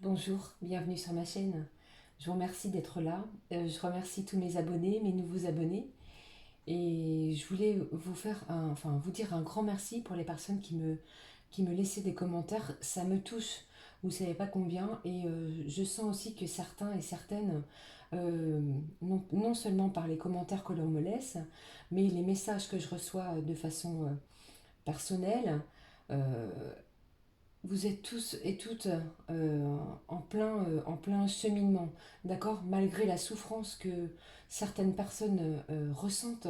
Bonjour, bienvenue sur ma chaîne. Je vous remercie d'être là. Je remercie tous mes abonnés, mes nouveaux abonnés. Et je voulais vous dire un grand merci pour les personnes qui me laissaient des commentaires. Ça me touche, vous ne savez pas combien. Et je sens aussi que certains et certaines, non seulement par les commentaires que l'on me laisse, mais les messages que je reçois de façon personnelle, euh, vous êtes tous et toutes en plein cheminement, d'accord? Malgré la souffrance que certaines personnes ressentent,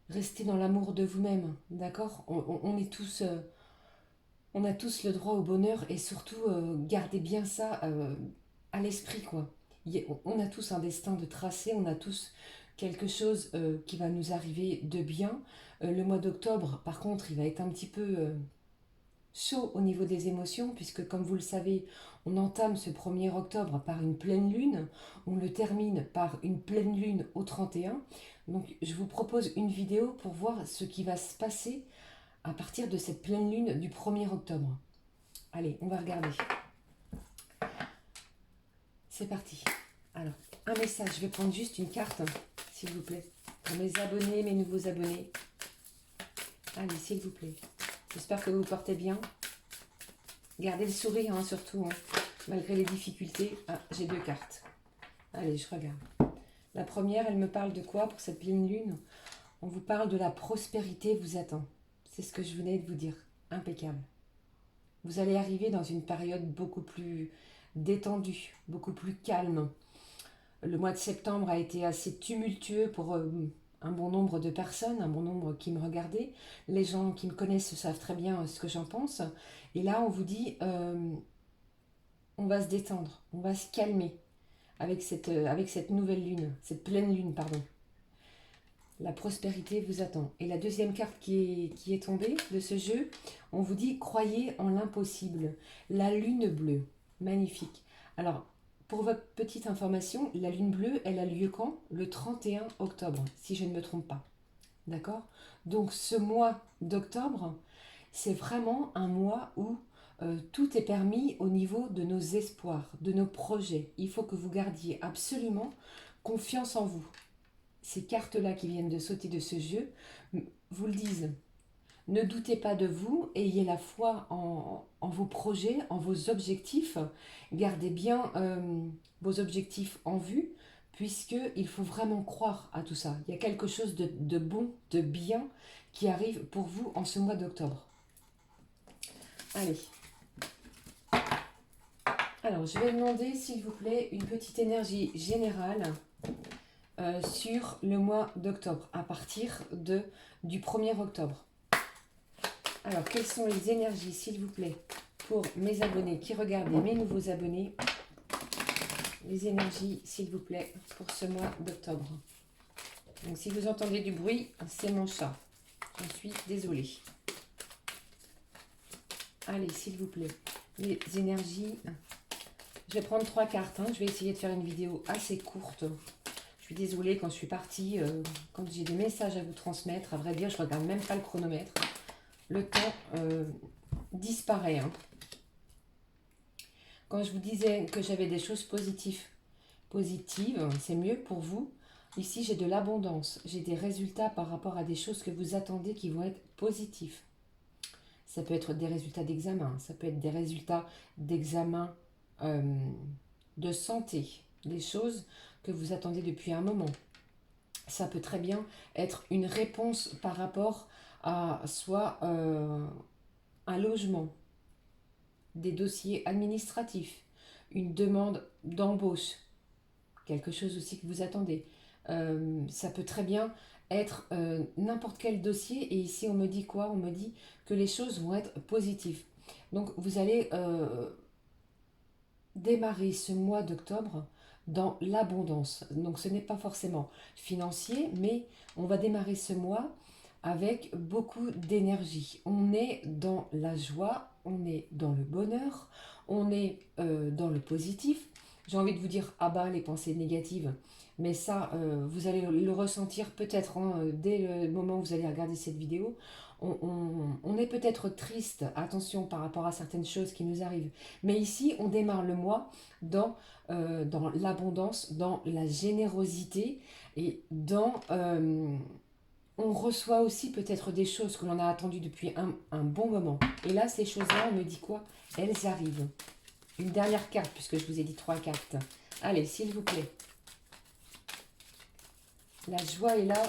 restez dans l'amour de vous-même, d'accord? On est tous, on a tous le droit au bonheur et surtout gardez bien ça à l'esprit, quoi. On a tous un destin de tracé, on a tous quelque chose qui va nous arriver de bien. Le mois d'octobre, par contre, il va être un petit peu chaud au niveau des émotions, puisque comme vous le savez, on entame ce 1er octobre par une pleine lune, on le termine par une pleine lune au 31. Donc je vous propose une vidéo pour voir ce qui va se passer à partir de cette pleine lune du 1er octobre. Allez, on va regarder. C'est parti. Alors, un message, je vais prendre juste une carte, s'il vous plaît, pour mes abonnés, mes nouveaux abonnés. Allez, s'il vous plaît. J'espère que vous vous portez bien. Gardez le sourire, hein, surtout, hein, malgré les difficultés. Ah, j'ai deux cartes. Allez, je regarde. La première, elle me parle de quoi pour cette pleine lune? On vous parle de la prospérité vous attend. C'est ce que je venais de vous dire. Impeccable. Vous allez arriver dans une période beaucoup plus détendue, beaucoup plus calme. Le mois de septembre a été assez tumultueux pour un bon nombre de personnes, un bon nombre qui me regardaient. Les gens qui me connaissent savent très bien ce que j'en pense. Et là, on vous dit, on va se détendre, on va se calmer avec cette nouvelle lune, cette pleine lune, pardon. La prospérité vous attend. Et la deuxième carte qui est tombée de ce jeu, on vous dit, croyez en l'impossible. La lune bleue, magnifique. Alors, pour votre petite information, la lune bleue, elle a lieu quand? Le 31 octobre, si je ne me trompe pas. D'accord? Donc ce mois d'octobre, c'est vraiment un mois où tout est permis au niveau de nos espoirs, de nos projets. Il faut que vous gardiez absolument confiance en vous. Ces cartes-là qui viennent de sauter de ce jeu vous le disent. Ne doutez pas de vous, ayez la foi en vos projets, en vos objectifs. Gardez bien vos objectifs en vue, puisqu'il faut vraiment croire à tout ça. Il y a quelque chose de bon, de bien qui arrive pour vous en ce mois d'octobre. Allez. Alors, je vais demander, s'il vous plaît, une petite énergie générale sur le mois d'octobre, à partir du 1er octobre. Alors, quelles sont les énergies, s'il vous plaît, pour mes abonnés qui regardent et mes nouveaux abonnés? Les énergies, s'il vous plaît, pour ce mois d'octobre. Donc, si vous entendez du bruit, c'est mon chat. J'en suis désolée. Allez, s'il vous plaît, les énergies. Je vais prendre 3 cartes. Je vais essayer de faire une vidéo assez courte. Je suis désolée, quand je suis partie, quand j'ai des messages à vous transmettre, à vrai dire, je ne regarde même pas le chronomètre. Le temps disparaît. Quand je vous disais que j'avais des choses positives, c'est mieux pour vous. Ici, j'ai de l'abondance. J'ai des résultats par rapport à des choses que vous attendez qui vont être positifs. Ça peut être des résultats d'examen, ça peut être des résultats d'examen de santé, des choses que vous attendez depuis un moment. Ça peut très bien être une réponse par rapport à soit un logement, des dossiers administratifs, une demande d'embauche, quelque chose aussi que vous attendez. Ça peut très bien être n'importe quel dossier, et ici on me dit quoi? On me dit que les choses vont être positives. Donc vous allez démarrer ce mois d'octobre dans l'abondance. Donc ce n'est pas forcément financier, mais on va démarrer ce mois avec beaucoup d'énergie. On est dans la joie, on est dans le bonheur, on est dans le positif. J'ai envie de vous dire, ah bah les pensées négatives, mais ça, vous allez le ressentir peut-être dès le moment où vous allez regarder cette vidéo. on est peut-être triste, attention par rapport à certaines choses qui nous arrivent. Mais ici, on démarre le mois dans l'abondance, dans la générosité et on reçoit aussi peut-être des choses que l'on a attendues depuis un bon moment. Et là, ces choses-là, on me dit quoi? Elles arrivent. Une dernière carte, puisque je vous ai dit 3 cartes. Allez, s'il vous plaît. La joie est là,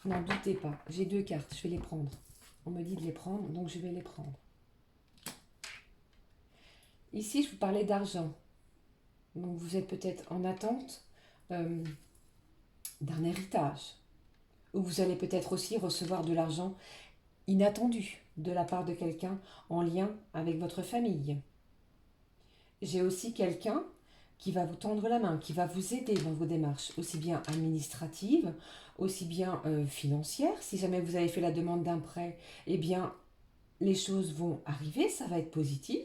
n'en doutez pas. J'ai 2 cartes, je vais les prendre. On me dit de les prendre, donc je vais les prendre. Ici, je vous parlais d'argent. Donc vous êtes peut-être en attente d'un héritage. Ou vous allez peut-être aussi recevoir de l'argent inattendu de la part de quelqu'un en lien avec votre famille. J'ai aussi quelqu'un qui va vous tendre la main, qui va vous aider dans vos démarches, aussi bien administratives, aussi bien financières. Si jamais vous avez fait la demande d'un prêt, eh bien, les choses vont arriver, ça va être positif.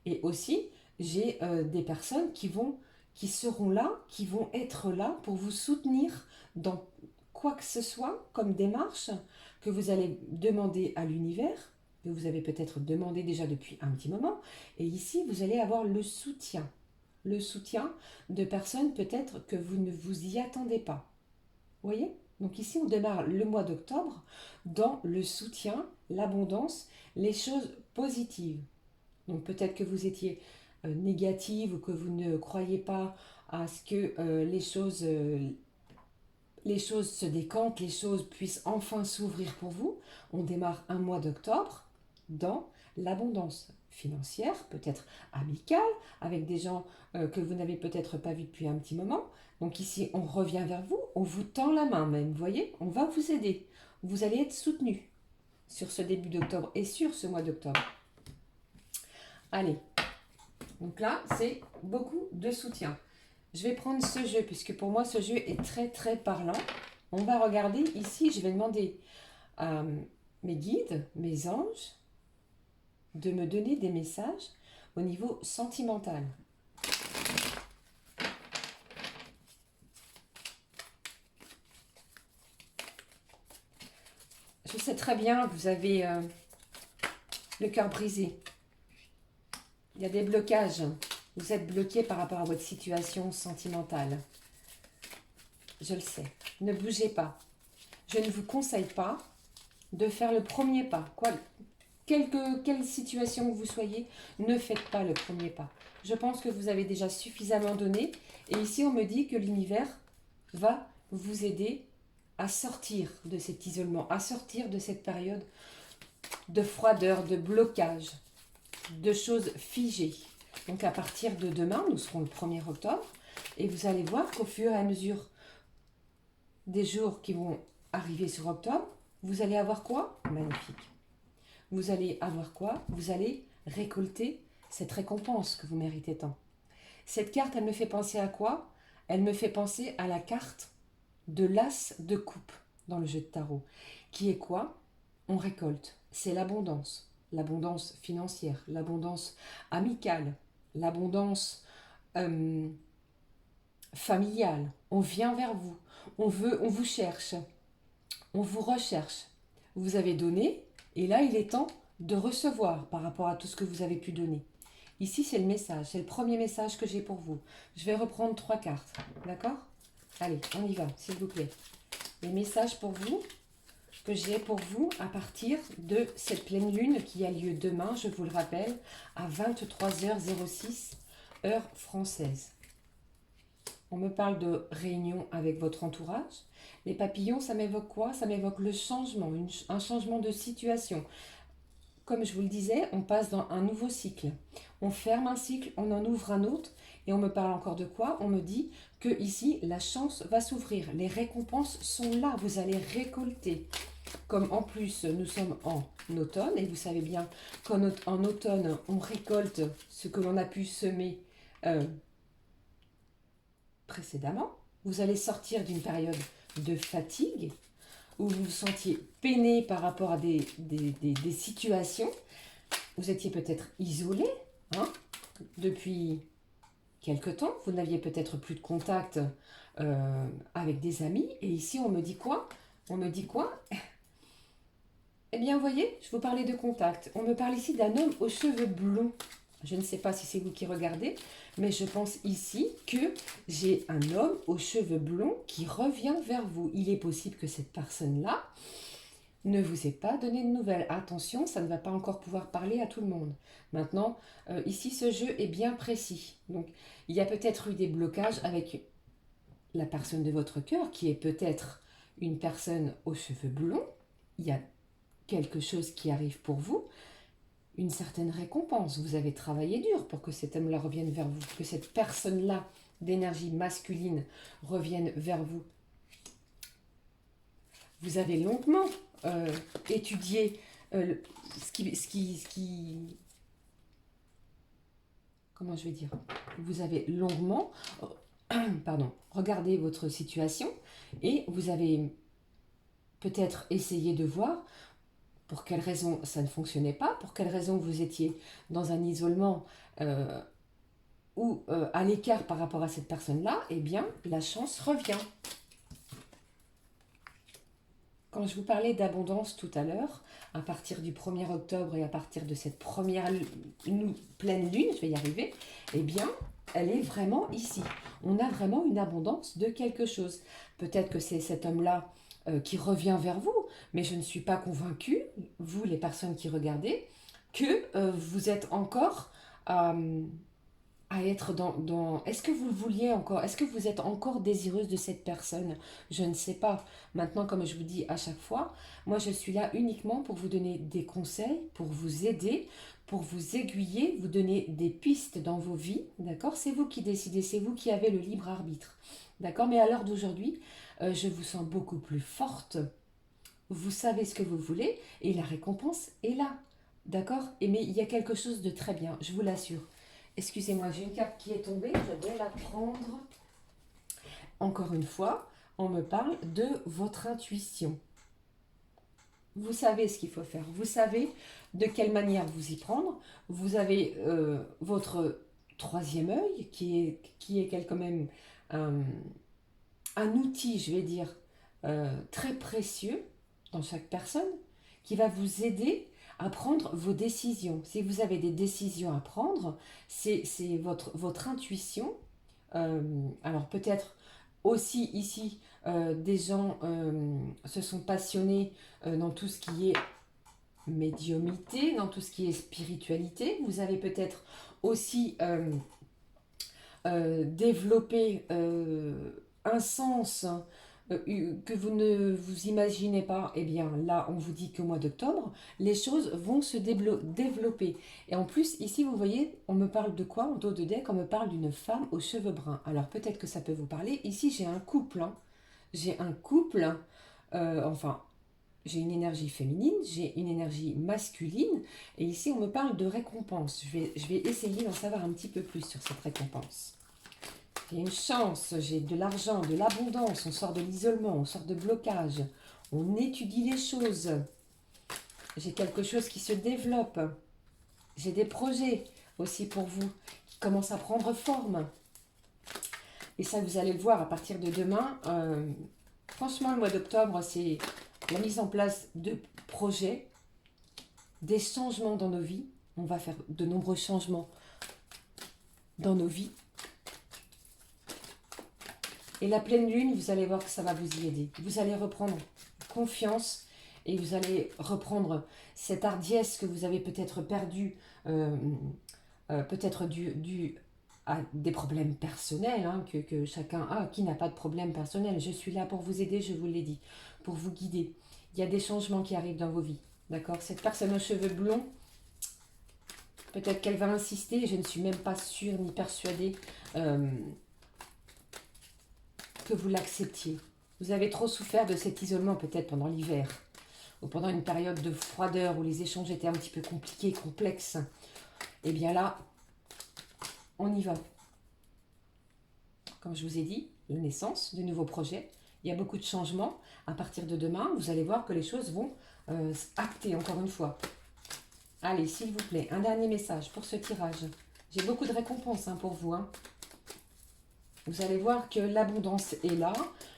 Et aussi, j'ai des personnes qui seront là, qui vont être là pour vous soutenir dans quoi que ce soit comme démarche que vous allez demander à l'univers, que vous avez peut-être demandé déjà depuis un petit moment. Et ici, vous allez avoir le soutien de personnes peut-être que vous ne vous y attendez pas. Vous voyez? Donc ici, on démarre le mois d'octobre dans le soutien, l'abondance, les choses positives. Donc peut-être que vous étiez négative ou que vous ne croyez pas à ce que les choses se décantent, les choses puissent enfin s'ouvrir pour vous. On démarre un mois d'octobre dans l'abondance financière, peut-être amicale, avec des gens que vous n'avez peut-être pas vus depuis un petit moment. Donc ici, on revient vers vous, on vous tend la main même, vous voyez, on va vous aider. Vous allez être soutenu sur ce début d'octobre et sur ce mois d'octobre. Allez, donc là, c'est beaucoup de soutien. Je vais prendre ce jeu, puisque pour moi, ce jeu est très, très parlant. On va regarder ici, je vais demander à mes guides, mes anges, de me donner des messages au niveau sentimental. Je sais très bien que vous avez le cœur brisé. Il y a des blocages. Vous êtes bloqué par rapport à votre situation sentimentale. Je le sais. Ne bougez pas. Je ne vous conseille pas de faire le premier pas. Quelle situation que vous soyez, ne faites pas le premier pas. Je pense que vous avez déjà suffisamment donné. Et ici, on me dit que l'univers va vous aider à sortir de cet isolement, à sortir de cette période de froideur, de blocage, de choses figées. Donc à partir de demain, nous serons le 1er octobre, et vous allez voir qu'au fur et à mesure des jours qui vont arriver sur octobre, vous allez avoir quoi? Magnifique. Vous allez avoir quoi? Vous allez récolter cette récompense que vous méritez tant. Cette carte, elle me fait penser à quoi? Elle me fait penser à la carte de l'as de coupe dans le jeu de tarot, qui est quoi? On récolte. C'est l'abondance financière, l'abondance amicale, l'abondance familiale. On vient vers vous, on vous cherche, on vous recherche. Vous avez donné, et là il est temps de recevoir par rapport à tout ce que vous avez pu donner. Ici c'est le message, c'est le premier message que j'ai pour vous. Je vais reprendre 3 cartes, d'accord? Allez, on y va, s'il vous plaît. Les messages pour vous, que j'ai pour vous à partir de cette pleine lune qui a lieu demain, je vous le rappelle, à 23h06, heure française. On me parle de réunion avec votre entourage. Les papillons, ça m'évoque quoi? Ça m'évoque le changement, un changement de situation. Comme je vous le disais, on passe dans un nouveau cycle. On ferme un cycle, on en ouvre un autre. Et on me parle encore de quoi? On me dit que ici, la chance va s'ouvrir. Les récompenses sont là. Vous allez récolter. Comme en plus, nous sommes en automne. Et vous savez bien qu'en automne, on récolte ce que l'on a pu semer précédemment. Vous allez sortir d'une période de fatigue, où vous vous sentiez peiné par rapport à des situations. Vous étiez peut-être isolé depuis quelque temps. Vous n'aviez peut-être plus de contact avec des amis. Et ici, on me dit quoi? On me dit quoi? Eh bien, vous voyez, je vous parlais de contact. On me parle ici d'un homme aux cheveux blonds. Je ne sais pas si c'est vous qui regardez, mais je pense ici que j'ai un homme aux cheveux blonds qui revient vers vous. Il est possible que cette personne-là ne vous ait pas donné de nouvelles. Attention, ça ne va pas encore pouvoir parler à tout le monde. Maintenant, ici, ce jeu est bien précis. Donc, il y a peut-être eu des blocages avec la personne de votre cœur, qui est peut-être une personne aux cheveux blonds. Il y a quelque chose qui arrive pour vous, une certaine récompense. Vous avez travaillé dur pour que cet homme-là revienne vers vous, que cette personne-là d'énergie masculine revienne vers vous. Vous avez longuement étudié comment je vais dire, vous avez longuement pardon, regardé votre situation et vous avez peut-être essayé de voir pour quelle raison ça ne fonctionnait pas, pour quelle raison vous étiez dans un isolement ou à l'écart par rapport à cette personne-là. Eh bien, la chance revient. Quand je vous parlais d'abondance tout à l'heure, à partir du 1er octobre et à partir de cette première pleine lune, je vais y arriver, eh bien, elle est vraiment ici. On a vraiment une abondance de quelque chose. Peut-être que c'est cet homme-là qui revient vers vous, mais je ne suis pas convaincue, vous les personnes qui regardez, que vous êtes encore à être dans... Est-ce que vous le vouliez encore? Est-ce que vous êtes encore désireuse de cette personne? Je ne sais pas. Maintenant, comme je vous dis à chaque fois, moi je suis là uniquement pour vous donner des conseils, pour vous aider, pour vous aiguiller, vous donner des pistes dans vos vies, d'accord? C'est vous qui décidez, c'est vous qui avez le libre arbitre, d'accord? Mais à l'heure d'aujourd'hui, je vous sens beaucoup plus forte. Vous savez ce que vous voulez et la récompense est là, d'accord? Mais il y a quelque chose de très bien, je vous l'assure. Excusez-moi, j'ai une carte qui est tombée, je vais la prendre. Encore une fois, on me parle de votre intuition. Vous savez ce qu'il faut faire, vous savez de quelle manière vous y prendre. Vous avez votre troisième œil qui est quand même un outil, je vais dire, très précieux dans chaque personne qui va vous aider à prendre vos décisions. Si vous avez des décisions à prendre, c'est votre intuition. Alors peut-être aussi ici, des gens se sont passionnés dans tout ce qui est médiumité, dans tout ce qui est spiritualité. Vous avez peut-être aussi développé un sens que vous ne vous imaginez pas. Eh bien là, on vous dit qu'au mois d'octobre, les choses vont se développer. Et en plus, ici, vous voyez, on me parle de quoi en dos de deck? On me parle d'une femme aux cheveux bruns. Alors peut-être que ça peut vous parler. Ici, j'ai un couple. Hein. J'ai un couple, enfin, j'ai une énergie féminine, j'ai une énergie masculine. Et ici, on me parle de récompense. Je vais essayer d'en savoir un petit peu plus sur cette récompense. J'ai une chance, j'ai de l'argent, de l'abondance, on sort de l'isolement, on sort de blocage, on étudie les choses. J'ai quelque chose qui se développe. J'ai des projets aussi pour vous qui commencent à prendre forme. Et ça, vous allez le voir à partir de demain. Franchement, le mois d'octobre, c'est la mise en place de projets, des changements dans nos vies. On va faire de nombreux changements dans nos vies. Et la pleine lune, vous allez voir que ça va vous y aider. Vous allez reprendre confiance et vous allez reprendre cette hardiesse que vous avez peut-être perdue, peut-être dû à des problèmes personnels, hein, que chacun a. Qui n'a pas de problème personnel? Je suis là pour vous aider, je vous l'ai dit, pour vous guider. Il y a des changements qui arrivent dans vos vies, d'accord? Cette personne aux cheveux blonds, peut-être qu'elle va insister, je ne suis même pas sûre ni persuadée que vous l'acceptiez. Vous avez trop souffert de cet isolement peut-être pendant l'hiver ou pendant une période de froideur où les échanges étaient un petit peu compliqués, complexes. Et bien là, on y va. Comme je vous ai dit, la naissance de nouveaux projets. Il y a beaucoup de changements. À partir de demain, vous allez voir que les choses vont acter encore une fois. Allez, s'il vous plaît, un dernier message pour ce tirage. J'ai beaucoup de récompenses pour vous. Hein. Vous allez voir que l'abondance est là.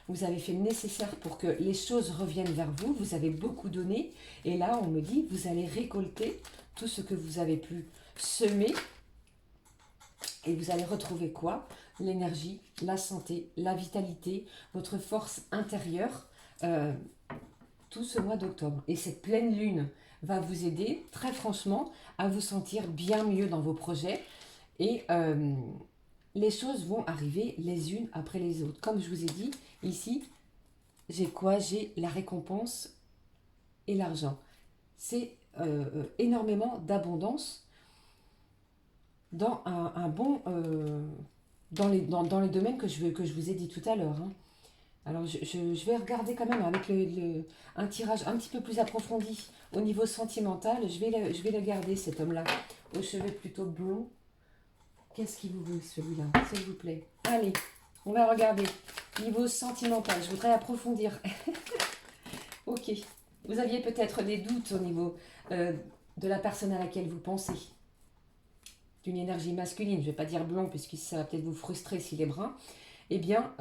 Vous avez fait le nécessaire pour que les choses reviennent vers vous. Vous avez beaucoup donné. Et là, on me dit, vous allez récolter tout ce que vous avez pu semer. Et vous allez retrouver quoi? L'énergie, la santé, la vitalité, votre force intérieure, tout ce mois d'octobre. Et cette pleine lune va vous aider, très franchement, à vous sentir bien mieux dans vos projets. Et les choses vont arriver les unes après les autres. Comme je vous ai dit, ici, j'ai quoi? J'ai la récompense et l'argent. C'est énormément d'abondance dans un bon... dans les domaines que je vous ai dit tout à l'heure. Hein. Alors, je vais regarder quand même avec un tirage un petit peu plus approfondi au niveau sentimental. Je vais le garder, cet homme-là, aux cheveux plutôt blonds. Qu'est-ce qu'il vous veut, celui-là, s'il vous plaît? Allez, on va regarder. Niveau sentimental, je voudrais approfondir. Ok. Vous aviez peut-être des doutes au niveau de la personne à laquelle vous pensez. D'une énergie masculine. Je ne vais pas dire blond, puisque ça va peut-être vous frustrer s'il est brun. Eh bien,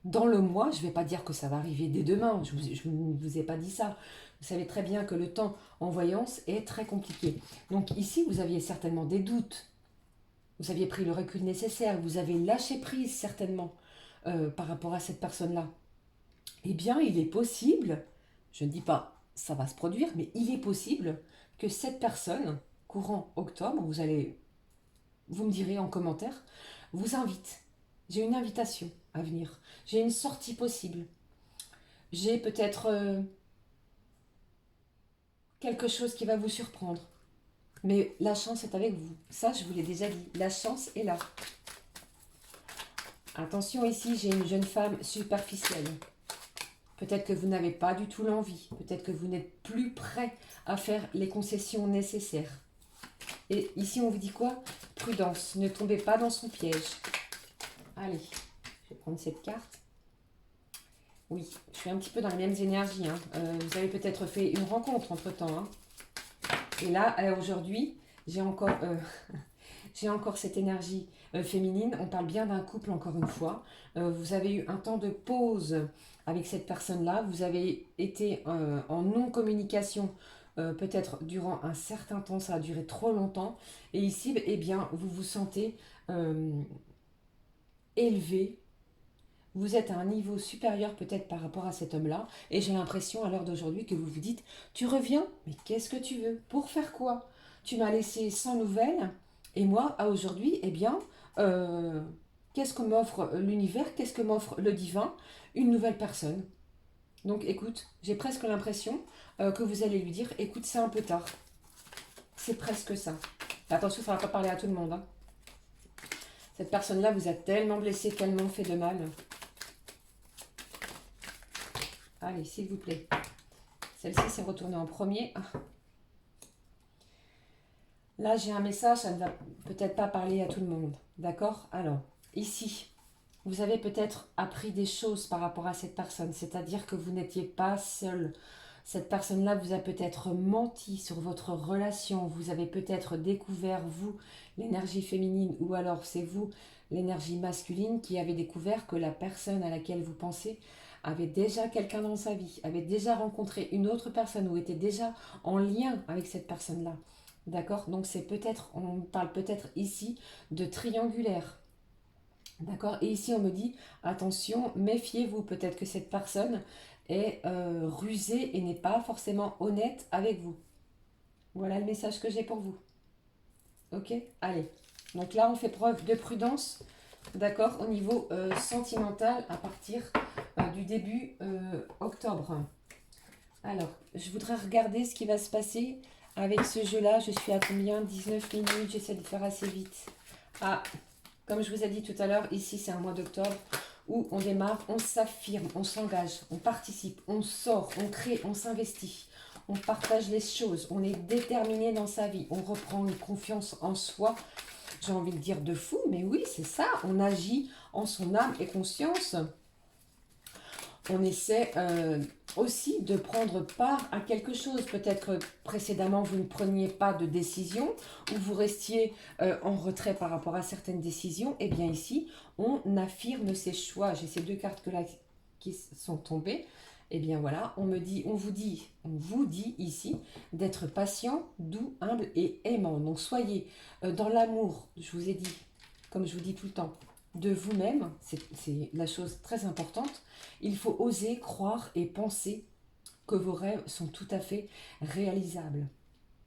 dans le mois, je ne vais pas dire que ça va arriver dès demain. Je ne vous ai pas dit ça. Vous savez très bien que le temps en voyance est très compliqué. Donc ici, vous aviez certainement des doutes. Vous aviez pris le recul nécessaire. Vous avez lâché prise certainement par rapport à cette personne-là. Eh bien, il est possible, je ne dis pas ça va se produire, mais il est possible que cette personne, courant octobre, vous me direz en commentaire, vous invite. J'ai une invitation à venir. J'ai une sortie possible. J'ai peut-être quelque chose qui va vous surprendre. Mais la chance est avec vous. Ça, je vous l'ai déjà dit. La chance est là. Attention ici, j'ai une jeune femme superficielle. Peut-être que vous n'avez pas du tout l'envie. Peut-être que vous n'êtes plus prêt à faire les concessions nécessaires. Et ici, on vous dit quoi? Prudence, ne tombez pas dans son piège. Allez, je vais prendre cette carte. Oui, je suis un petit peu dans les mêmes énergies. Hein. Vous avez peut-être fait une rencontre entre-temps. Hein. Et là, aujourd'hui, j'ai encore cette énergie féminine. On parle bien d'un couple, encore une fois. Vous avez eu un temps de pause avec cette personne-là. Vous avez été en non-communication peut-être durant un certain temps. Ça a duré trop longtemps. Et ici, eh bien, vous vous sentez élevé. Vous êtes à un niveau supérieur peut-être par rapport à cet homme-là. Et j'ai l'impression à l'heure d'aujourd'hui que vous vous dites, tu reviens, mais qu'est-ce que tu veux? Pour faire quoi? Tu m'as laissé sans nouvelles. Et moi, à aujourd'hui, eh bien, qu'est-ce que m'offre l'univers? Qu'est-ce que m'offre le divin? Une nouvelle personne. Donc écoute, j'ai presque l'impression que vous allez lui dire, écoute, c'est un peu tard. C'est presque ça. Attention, ça ne va pas parler à tout le monde. Hein. Cette personne-là vous a tellement blessé, tellement fait de mal. Allez, s'il vous plaît. Celle-ci s'est retournée en premier. Ah. Là, j'ai un message, ça ne va peut-être pas parler à tout le monde. D'accord? Alors, ici, vous avez peut-être appris des choses par rapport à cette personne. C'est-à-dire que vous n'étiez pas seul. Cette personne-là vous a peut-être menti sur votre relation. Vous avez peut-être découvert, vous, l'énergie féminine. Ou alors, c'est vous, l'énergie masculine, qui avez découvert que la personne à laquelle vous pensez avait déjà quelqu'un dans sa vie, avait déjà rencontré une autre personne ou était déjà en lien avec cette personne-là. D'accord? Donc c'est peut-être, on parle peut-être ici de triangulaire. D'accord? Et ici on me dit, attention, méfiez-vous, peut-être que cette personne est rusée et n'est pas forcément honnête avec vous. Voilà le message que j'ai pour vous. Ok? Allez. Donc là on fait preuve de prudence. D'accord, au niveau sentimental à partir du début octobre. Alors, je voudrais regarder ce qui va se passer avec ce jeu-là. Je suis à combien? 19 minutes, j'essaie de faire assez vite. Ah, comme je vous ai dit tout à l'heure, ici c'est un mois d'octobre où on démarre, on s'affirme, on s'engage, on participe, on sort, on crée, on s'investit. On partage les choses, on est déterminé dans sa vie, on reprend une confiance en soi. J'ai envie de dire de fou, mais oui, c'est ça. On agit en son âme et conscience. On essaie aussi de prendre part à quelque chose. Peut-être que précédemment, vous ne preniez pas de décision ou vous restiez en retrait par rapport à certaines décisions. Et bien ici, on affirme ses choix. J'ai ces deux cartes là qui sont tombées. Et bien voilà, on vous dit ici d'être patient, doux, humble et aimant. Donc soyez dans l'amour, je vous ai dit, comme je vous dis tout le temps, de vous-même, c'est la chose très importante. Il faut oser croire et penser que vos rêves sont tout à fait réalisables.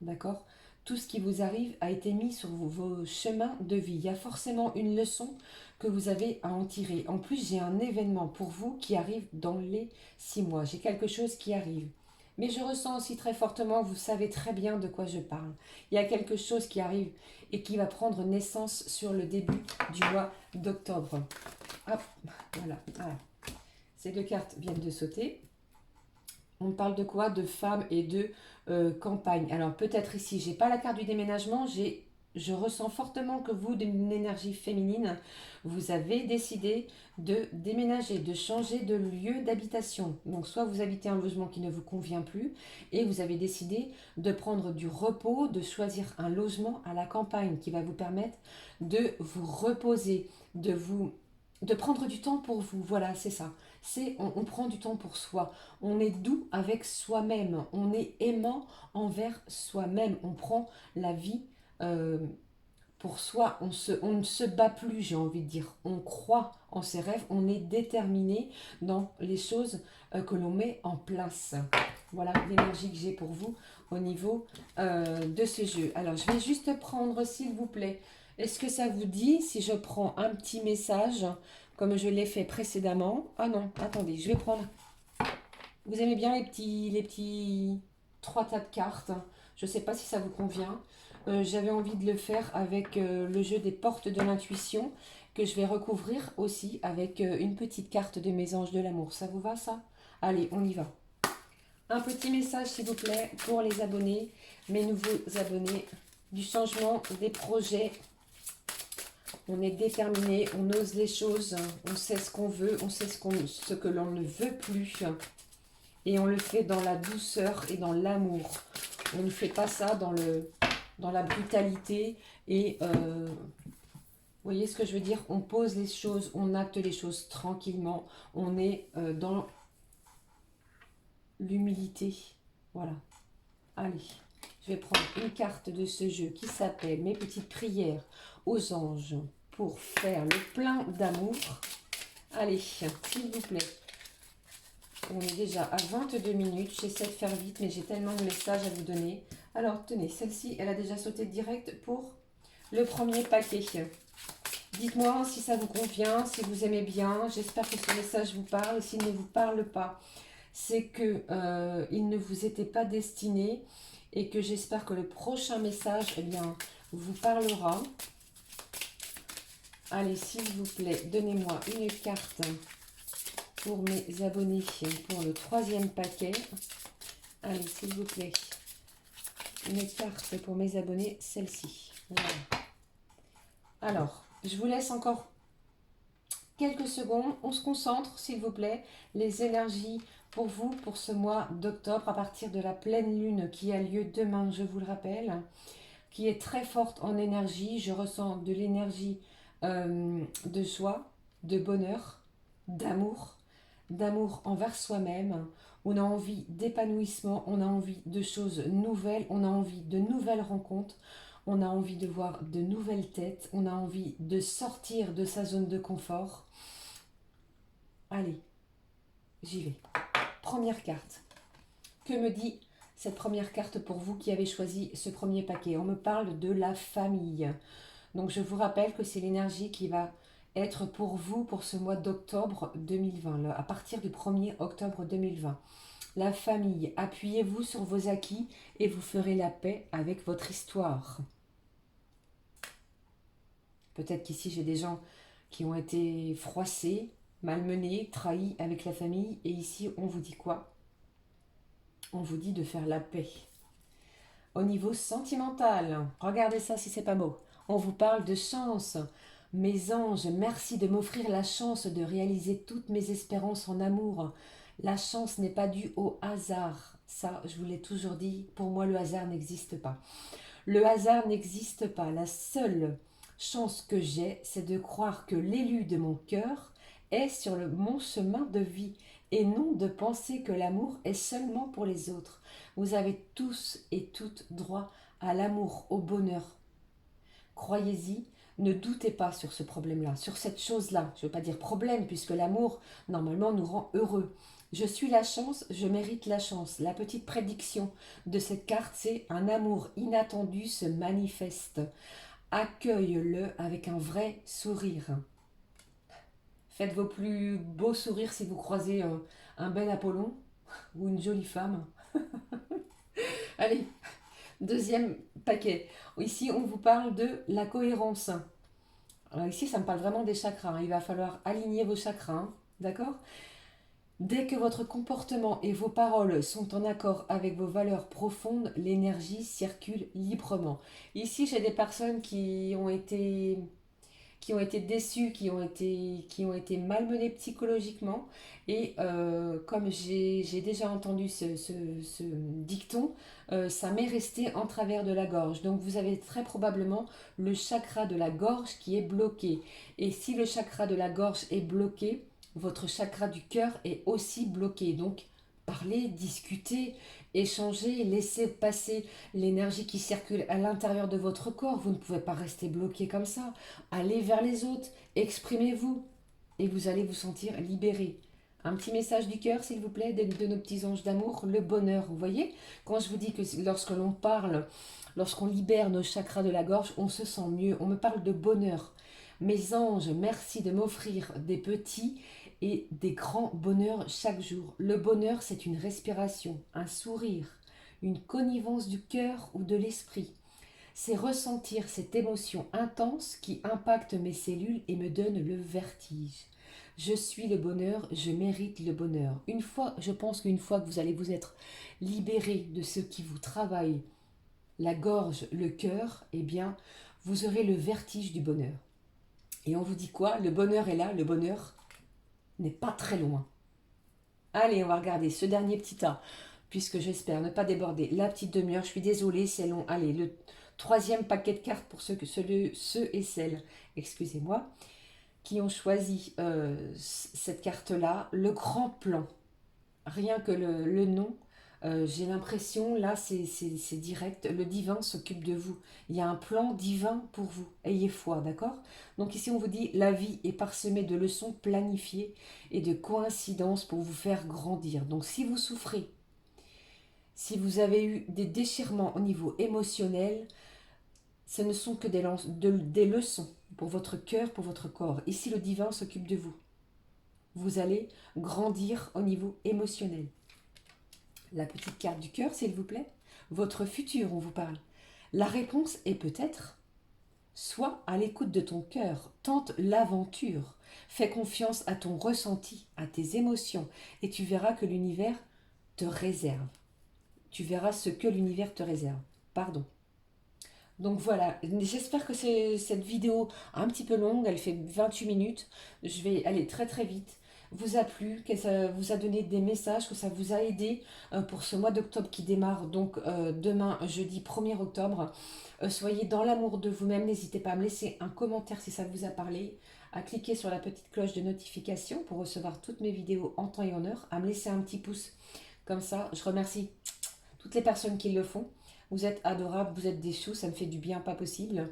D'accord? Tout ce qui vous arrive a été mis sur vos chemins de vie. Il y a forcément une leçon que vous avez à en tirer. En plus, j'ai un événement pour vous qui arrive dans les 6 mois. J'ai quelque chose qui arrive. Mais je ressens aussi très fortement, vous savez très bien de quoi je parle. Il y a quelque chose qui arrive et qui va prendre naissance sur le début du mois d'octobre. Hop, voilà. Ces deux cartes viennent de sauter. On parle de quoi? De femmes et de campagne. Alors peut-être ici, j'ai pas la carte du déménagement, je ressens fortement que vous, d'une énergie féminine, vous avez décidé de déménager, de changer de lieu d'habitation. Donc soit vous habitez un logement qui ne vous convient plus et vous avez décidé de prendre du repos, de choisir un logement à la campagne qui va vous permettre de vous reposer, de prendre du temps pour vous. Voilà, c'est ça. On prend du temps pour soi. On est doux avec soi-même. On est aimant envers soi-même. On prend la vie euh, pour soi. On ne se bat plus, j'ai envie de dire. On croit en ses rêves. On est déterminé dans les choses que l'on met en place. Voilà l'énergie que j'ai pour vous au niveau de ce jeu. Alors, je vais juste prendre, s'il vous plaît, est-ce que ça vous dit si je prends un petit message comme je l'ai fait précédemment? Ah non, attendez, je vais prendre... Vous aimez bien les petits 3 tas de cartes. Je ne sais pas si ça vous convient. J'avais envie de le faire avec le jeu des portes de l'intuition que je vais recouvrir aussi avec une petite carte de mes anges de l'amour. Ça vous va ça? Allez, on y va. Un petit message s'il vous plaît pour les abonnés, mes nouveaux abonnés. Du changement, des projets. On est déterminé, on ose les choses, on sait ce qu'on veut, on sait ce que l'on ne veut plus. Et on le fait dans la douceur et dans l'amour. On ne fait pas ça dans la brutalité. Et vous voyez ce que je veux dire? On pose les choses, on acte les choses tranquillement. On est dans l'humilité. Voilà. Allez, je vais prendre une carte de ce jeu qui s'appelle Mes petites prières aux anges pour faire le plein d'amour. Allez, s'il vous plaît. On est déjà à 22 minutes. J'essaie de faire vite, mais j'ai tellement de messages à vous donner. Alors, tenez, celle-ci, elle a déjà sauté direct pour le premier paquet. Dites-moi si ça vous convient, si vous aimez bien. J'espère que ce message vous parle. S'il ne vous parle pas, c'est que il ne vous était pas destiné et que j'espère que le prochain message, eh bien, vous parlera. Allez, s'il vous plaît, donnez-moi une carte pour mes abonnés pour le 3e paquet. Allez, s'il vous plaît, une carte pour mes abonnés, celle-ci. Voilà. Alors, je vous laisse encore quelques secondes. On se concentre, s'il vous plaît. Les énergies pour vous, pour ce mois d'octobre, à partir de la pleine lune qui a lieu demain, je vous le rappelle, qui est très forte en énergie. Je ressens de l'énergie de joie, de bonheur, d'amour envers soi-même. On a envie d'épanouissement, on a envie de choses nouvelles, on a envie de nouvelles rencontres, on a envie de voir de nouvelles têtes, on a envie de sortir de sa zone de confort. Allez, j'y vais. Première carte. Que me dit cette première carte pour vous qui avez choisi ce premier paquet? On me parle de la famille. Donc je vous rappelle que c'est l'énergie qui va être pour vous pour ce mois d'octobre 2020, à partir du 1er octobre 2020. La famille, appuyez-vous sur vos acquis et vous ferez la paix avec votre histoire. Peut-être qu'ici j'ai des gens qui ont été froissés, malmenés, trahis avec la famille. Et ici on vous dit quoi? On vous dit de faire la paix. Au niveau sentimental, regardez ça si c'est pas beau. On vous parle de chance. Mes anges, merci de m'offrir la chance de réaliser toutes mes espérances en amour. La chance n'est pas due au hasard. Ça, je vous l'ai toujours dit, pour moi, le hasard n'existe pas. Le hasard n'existe pas. La seule chance que j'ai, c'est de croire que l'élu de mon cœur est sur mon chemin de vie et non de penser que l'amour est seulement pour les autres. Vous avez tous et toutes droit à l'amour, au bonheur. Croyez-y, ne doutez pas sur ce problème-là, sur cette chose-là. Je ne veux pas dire problème, puisque l'amour, normalement, nous rend heureux. Je suis la chance, je mérite la chance. La petite prédiction de cette carte, c'est un amour inattendu se manifeste. Accueille-le avec un vrai sourire. Faites vos plus beaux sourires si vous croisez un bel Apollon ou une jolie femme. Allez, deuxième paquet. Ici, on vous parle de la cohérence. Alors ici, ça me parle vraiment des chakras, hein. Il va falloir aligner vos chakras, hein. D'accord? Dès que votre comportement et vos paroles sont en accord avec vos valeurs profondes, l'énergie circule librement. Ici, j'ai des personnes qui ont été déçues, qui ont été malmenées psychologiquement. Et comme j'ai déjà entendu ce dicton, ça m'est resté en travers de la gorge. Donc vous avez très probablement le chakra de la gorge qui est bloqué. Et si le chakra de la gorge est bloqué, votre chakra du cœur est aussi bloqué. Donc parlez, discutez, échangez, laissez passer l'énergie qui circule à l'intérieur de votre corps. Vous ne pouvez pas rester bloqué comme ça. Allez vers les autres, exprimez-vous et vous allez vous sentir libéré. Un petit message du cœur, s'il vous plaît, de nos petits anges d'amour, le bonheur. Vous voyez, quand je vous dis que lorsque l'on parle, lorsqu'on libère nos chakras de la gorge, on se sent mieux. On me parle de bonheur. Mes anges, merci de m'offrir des petits et des grands bonheurs chaque jour. Le bonheur, c'est une respiration, un sourire, une connivence du cœur ou de l'esprit. C'est ressentir cette émotion intense qui impacte mes cellules et me donne le vertige. Je suis le bonheur, je mérite le bonheur. Je pense qu'une fois que vous allez vous être libéré de ce qui vous travaille, la gorge, le cœur, eh bien, vous aurez le vertige du bonheur. Et on vous dit quoi? Le bonheur est là, le bonheur n'est pas très loin. Allez, on va regarder ce dernier petit tas, puisque j'espère ne pas déborder la petite demi-heure. Je suis désolée, c'est long. Allez, le troisième paquet de cartes pour ceux et celles, excusez-moi, qui ont choisi cette carte-là. Le grand plan. Rien que le nom, j'ai l'impression, là, c'est direct. Le divin s'occupe de vous. Il y a un plan divin pour vous. Ayez foi, d'accord? Donc ici, on vous dit, la vie est parsemée de leçons planifiées et de coïncidences pour vous faire grandir. Donc si vous souffrez, si vous avez eu des déchirements au niveau émotionnel, ce ne sont que des leçons pour votre cœur, pour votre corps. Ici, le divin s'occupe de vous. Vous allez grandir au niveau émotionnel. La petite carte du cœur, s'il vous plaît. Votre futur, on vous parle. La réponse est peut-être: sois à l'écoute de ton cœur, tente l'aventure, fais confiance à ton ressenti, à tes émotions, et tu verras que l'univers te réserve. Tu verras ce que l'univers te réserve. Pardon. Donc voilà, j'espère que cette vidéo un petit peu longue, elle fait 28 minutes, je vais aller très très vite, vous a plu, que ça vous a donné des messages, que ça vous a aidé pour ce mois d'octobre qui démarre donc demain, jeudi 1er octobre. Soyez dans l'amour de vous-même, n'hésitez pas à me laisser un commentaire si ça vous a parlé, à cliquer sur la petite cloche de notification pour recevoir toutes mes vidéos en temps et en heure, à me laisser un petit pouce, comme ça je remercie toutes les personnes qui le font. Vous êtes adorables, vous êtes des choux, ça me fait du bien pas possible.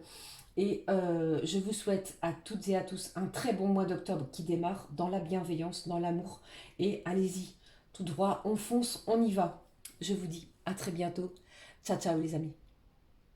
Et je vous souhaite à toutes et à tous un très bon mois d'octobre qui démarre dans la bienveillance, dans l'amour. Et allez-y, tout droit, on fonce, on y va. Je vous dis à très bientôt. Ciao, ciao les amis.